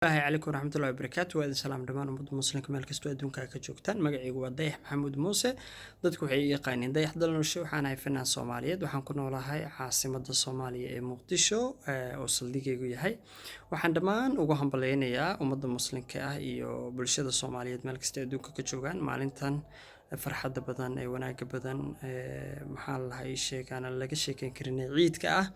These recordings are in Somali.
الله عليكم ورحمة الله وبركاته وهذا سلام دمان ومد مسلم كمال كستو أدونك كجوكتان مقعي ودايح محمود موسى dadku waxay yaqaaniin dayax dalnasho waxaan ahay fanaan Soomaaliyeed waxaan ku noolahay caasimadda Soomaaliya ee Muqdisho oo saldhigaygu yahay waxaan dhamaan ugu hambaleynayaa ummadda muslimka ah iyo bulshada Soomaaliyeed meel kasta adduunka ka joogaan maalintan farxadda badan ee wanaagga badan maxaa la sheegaan laga sheekeyn karin ciidka ah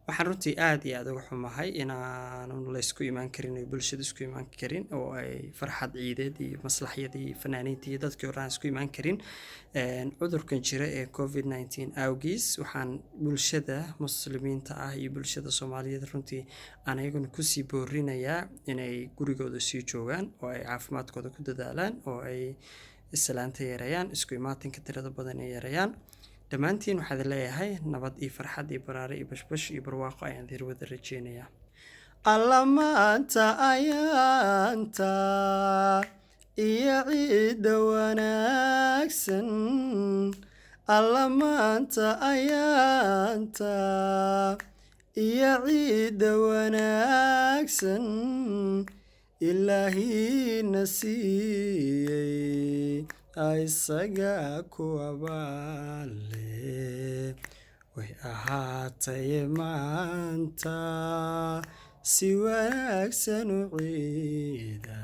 waxaan runtii aad iyo aad uga xumahay inaan la isku imaan karin oo bulshada isku imaan karin oo ay farxad ciideed iyo maslaxyadii fanaaniinta iyo dadkii hore aan isku imaan karin cudurkan jira ee COVID-19 awgiis waxaan bulshada muslimiinta ah iyo bulshada Soomaaliyeed runtii aan ayaguna ku sii boorinayaa inay gurigooda sii joogaan oo ay caafimaadkooda ku dadaalaan oo ay islaanta yareeyaan isku imaatinka tirada badan ee yareeyaan dhammaantiin waxaad leeyahay nabad iyo farxad iyo baraare iyo bashbash iyo barwaaqo ayaan dir wada rajeynayaa alla maanta ayaanta iyo ciida wanaagsan alla maanta ayaanta iyo ciida wanaagsan ilaahi nasiiyay isaga kuwabaale way ahaatay maanta si wanaagsan u ciida